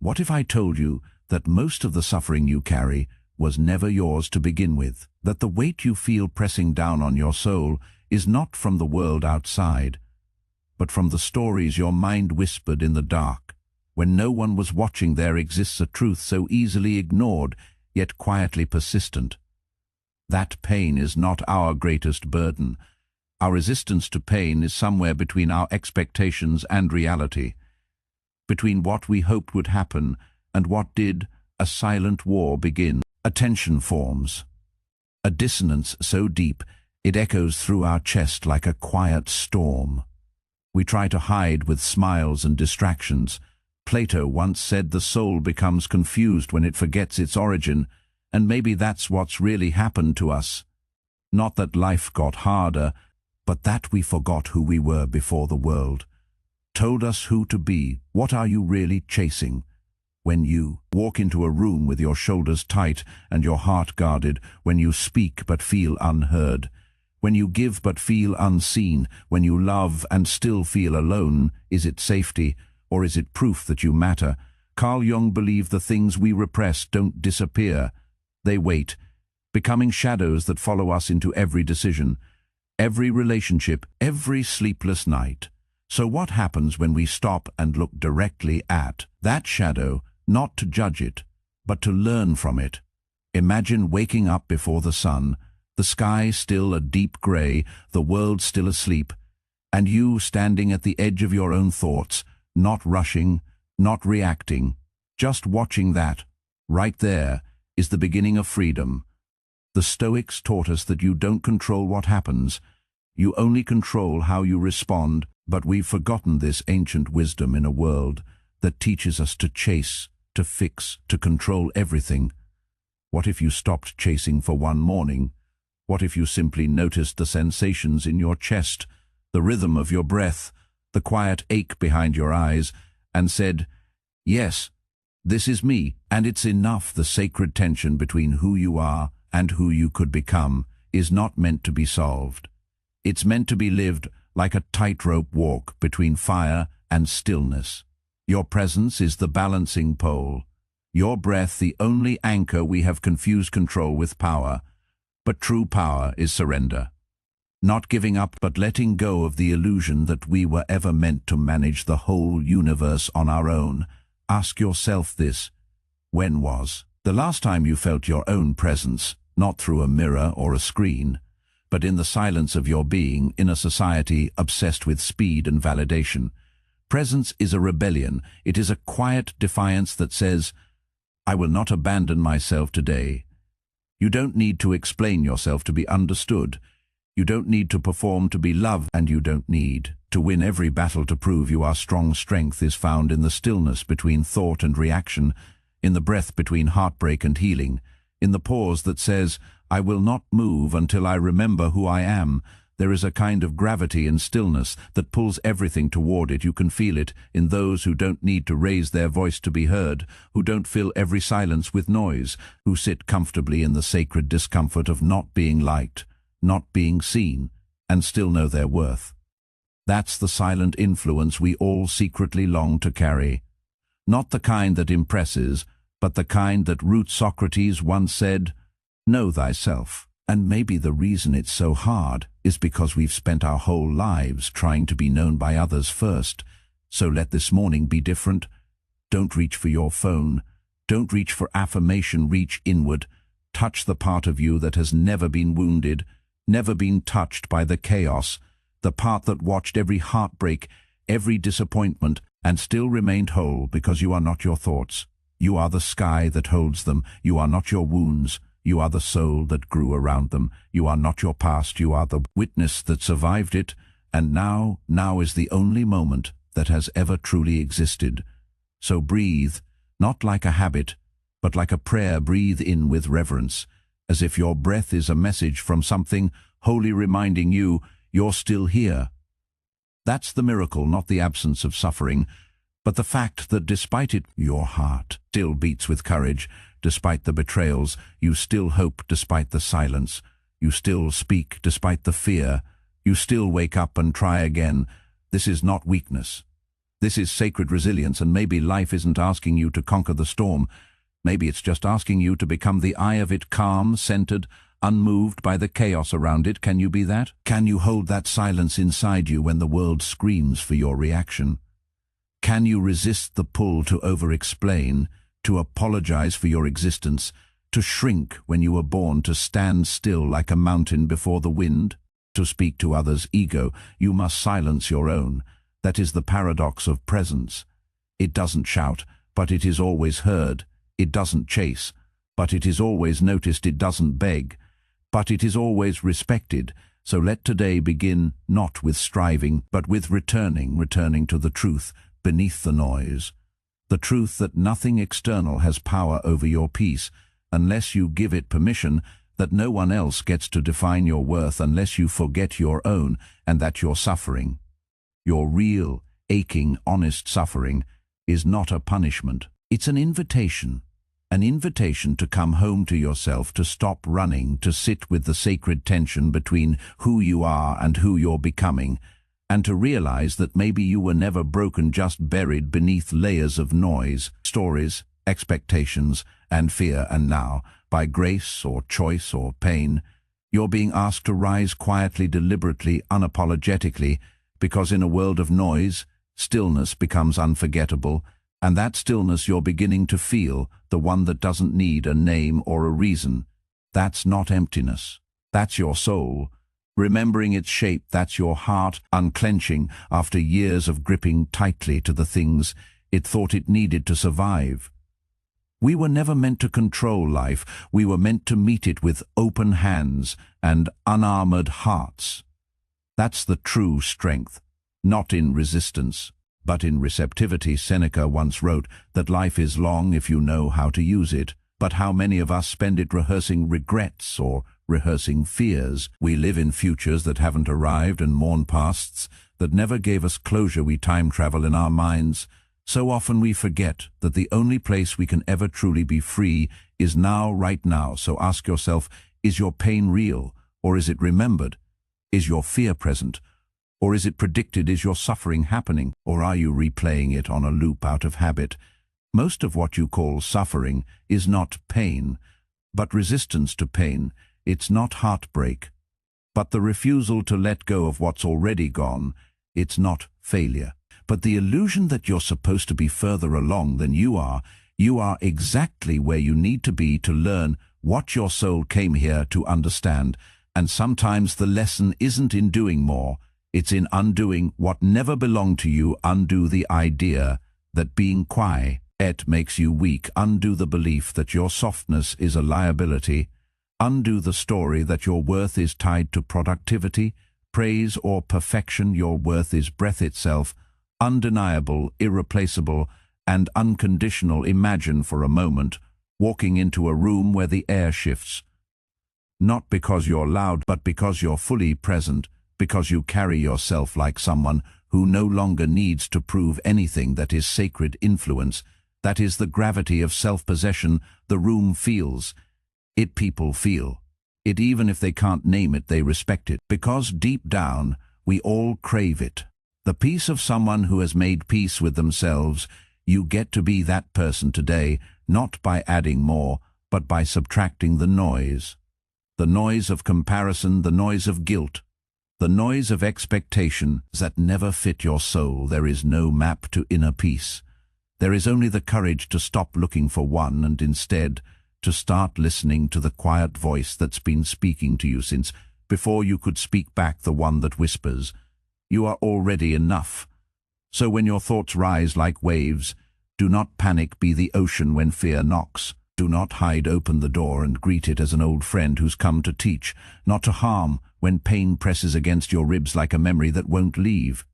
What if I told you that most of the suffering you carry was never yours to begin with, that the weight you feel pressing down on your soul is not from the world outside, but from the stories your mind whispered in the dark? When no one was watching, there exists a truth so easily ignored, yet quietly persistent. That pain is not our greatest burden. Our resistance to pain is somewhere between our expectations and reality, between what we hoped would happen and what did. A silent war begins. A tension forms, a dissonance so deep it echoes through our chest like a quiet storm. We try to hide with smiles and distractions. Plato once said the soul becomes confused when it forgets its origin, and maybe that's what's really happened to us. Not that life got harder, but that we forgot who we were before the world told us who to be. What are you really chasing? When you walk into a room with your shoulders tight and your heart guarded, when you speak but feel unheard, when you give but feel unseen, when you love and still feel alone, is it safety or is it proof that you matter? Carl Jung believed the things we repress don't disappear. They wait, becoming shadows that follow us into every decision, every relationship, every sleepless night. So what happens when we stop and look directly at that shadow, not to judge it, but to learn from it? Imagine waking up before the sun, the sky still a deep gray, the world still asleep, and you standing at the edge of your own thoughts, not rushing, not reacting, just watching. That, right there, is the beginning of freedom. The Stoics taught us that you don't control what happens, you only control how you respond, but we've forgotten this ancient wisdom in a world that teaches us to chase, to fix, to control everything. What if you stopped chasing for one morning? What if you simply noticed the sensations in your chest, the rhythm of your breath, the quiet ache behind your eyes, and said, yes, this is me, and it's enough. The sacred tension between who you are and who you could become is not meant to be solved. It's meant to be lived like a tightrope walk between fire and stillness. Your presence is the balancing pole, your breath the only anchor. We have confused control with power, but true power is surrender. Not giving up, but letting go of the illusion that we were ever meant to manage the whole universe on our own. Ask yourself this: when was the last time you felt your own presence, not through a mirror or a screen, but in the silence of your being in a society obsessed with speed and validation? Presence is a rebellion. It is a quiet defiance that says, I will not abandon myself today. You don't need to explain yourself to be understood. You don't need to perform to be loved, and you don't need to win every battle to prove you are strong. Strength is found in the stillness between thought and reaction, in the breath between heartbreak and healing, in the pause that says, I will not move until I remember who I am. There is a kind of gravity in stillness that pulls everything toward it. You can feel it in those who don't need to raise their voice to be heard, who don't fill every silence with noise, who sit comfortably in the sacred discomfort of not being liked, not being seen, and still know their worth. That's the silent influence we all secretly long to carry. Not the kind that impresses, but the kind that roots. Socrates once said, know thyself. And maybe the reason it's so hard is because we've spent our whole lives trying to be known by others first. So let this morning be different. Don't reach for your phone. Don't reach for affirmation. Reach inward. Touch the part of you that has never been wounded, never been touched by the chaos, the part that watched every heartbreak, every disappointment, and still remained whole, because you are not your thoughts. You are the sky that holds them. You are not your wounds. You are the soul that grew around them. You are not your past. You are the witness that survived it. And now is the only moment that has ever truly existed. So breathe, not like a habit, but like a prayer. Breathe in with reverence, as if your breath is a message from something wholly reminding you you're still here. That's the miracle, not the absence of suffering, but the fact that despite it, your heart still beats with courage. Despite the betrayals, you still hope. Despite the silence, you still speak. Despite the fear, you still wake up and try again. This is not weakness. This is sacred resilience, and maybe life isn't asking you to conquer the storm. Maybe it's just asking you to become the eye of it, calm, centered, unmoved by the chaos around it. Can you be that? Can you hold that silence inside you when the world screams for your reaction? Can you resist the pull to over-explain, to apologize for your existence, to shrink when you were born, to stand still like a mountain before the wind? To speak to others' ego, you must silence your own. That is the paradox of presence. It doesn't shout, but it is always heard. It doesn't chase, but it is always noticed. It doesn't beg, but it is always respected. So let today begin not with striving, but with returning to the truth beneath the noise. The truth that nothing external has power over your peace, unless you give it permission, that no one else gets to define your worth unless you forget your own, and that your suffering, your real, aching, honest suffering, is not a punishment. It's an invitation to come home to yourself, to stop running, to sit with the sacred tension between who you are and who you're becoming, and to realize that maybe you were never broken, just buried beneath layers of noise, stories, expectations, and fear. And now, by grace or choice or pain, you're being asked to rise quietly, deliberately, unapologetically, because in a world of noise, stillness becomes unforgettable, and that stillness you're beginning to feel, the one that doesn't need a name or a reason, that's not emptiness. That's your soul, remembering its shape. That's your heart unclenching after years of gripping tightly to the things it thought it needed to survive. We were never meant to control life. We were meant to meet it with open hands and unarmored hearts. That's the true strength, not in resistance, but in receptivity. Seneca once wrote that life is long if you know how to use it, but how many of us spend it rehearsing regrets or rehearsing fears? We live in futures that haven't arrived and mourn pasts that never gave us closure. We time travel in our minds. So often we forget that the only place we can ever truly be free is now, right now. So ask yourself, is your pain real, or is it remembered? Is your fear present, or is it predicted? Is your suffering happening, or are you replaying it on a loop out of habit? Most of what you call suffering is not pain, but resistance to pain. It's not heartbreak, but the refusal to let go of what's already gone. It's not failure, but the illusion that you're supposed to be further along than you are. You are exactly where you need to be to learn what your soul came here to understand. And sometimes the lesson isn't in doing more, it's in undoing what never belonged to you. Undo the idea that being quiet makes you weak. Undo the belief that your softness is a liability. Undo the story that your worth is tied to productivity, praise, or perfection. Your worth is breath itself, undeniable, irreplaceable, and unconditional. Imagine for a moment walking into a room where the air shifts, not because you're loud, but because you're fully present, because you carry yourself like someone who no longer needs to prove anything. That is sacred influence. That is the gravity of self-possession. The room feels it, people feel it, even if they can't name it. They respect it, because deep down we all crave it. The peace of someone who has made peace with themselves. You get to be that person today, not by adding more, but by subtracting the noise. The noise of comparison, the noise of guilt, the noise of expectation that never fit your soul. There is no map to inner peace. There is only the courage to stop looking for one and instead to start listening to the quiet voice that's been speaking to you since before you could speak back, the one that whispers, "You are already enough." So when your thoughts rise like waves, do not panic. Be the ocean when fear knocks. Do not hide. Open the door and greet it as an old friend who's come to teach, not to harm. When pain presses against your ribs like a memory that won't leave,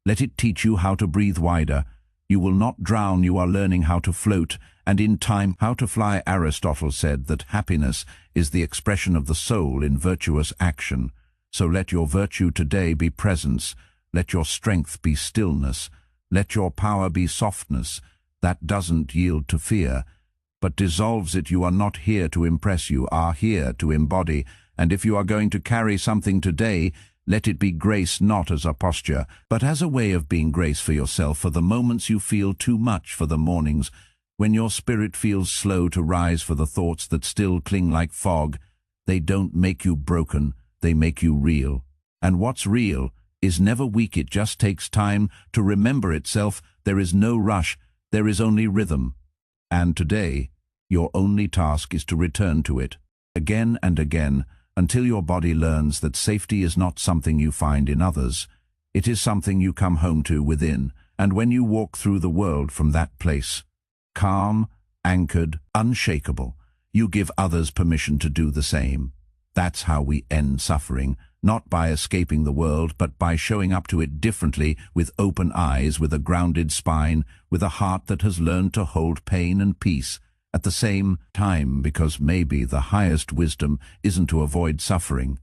let it teach you how to breathe wider. You will not drown. You are learning how to float, and in time how to fly. Aristotle said that happiness is the expression of the soul in virtuous action. So let your virtue today be presence. Let your strength be stillness. Let your power be softness that doesn't yield to fear, but dissolves it. You are not here to impress. You are here to embody. And if you are going to carry something today, Let it be grace not as a posture, but as a way of being grace for yourself for the moments you feel too much, for the mornings when your spirit feels slow to rise, for the thoughts that still cling like fog. They don't make you broken, they make you real. And what's real is never weak. It just takes time to remember itself. There is no rush, there is only rhythm. And today, your only task is to return to it, again and again, until your body learns that safety is not something you find in others. It is something you come home to within, and when you walk through the world from that place, calm, anchored, unshakable, you give others permission to do the same. That's how we end suffering, not by escaping the world, but by showing up to it differently, with open eyes, with a grounded spine, with a heart that has learned to hold pain and peace at the same time, because maybe the highest wisdom isn't to avoid suffering.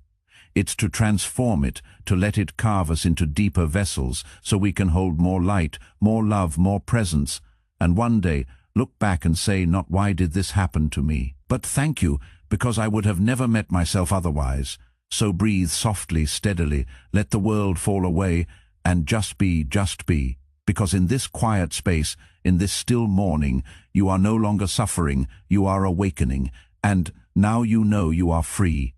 It's to transform it, to let it carve us into deeper vessels so we can hold more light, more love, more presence, and one day look back and say, not why did this happen to me, but thank you, because I would have never met myself otherwise. So breathe softly, steadily, let the world fall away, and just be, because in this quiet space, in this still morning, you are no longer suffering, you are awakening, and now you know you are free.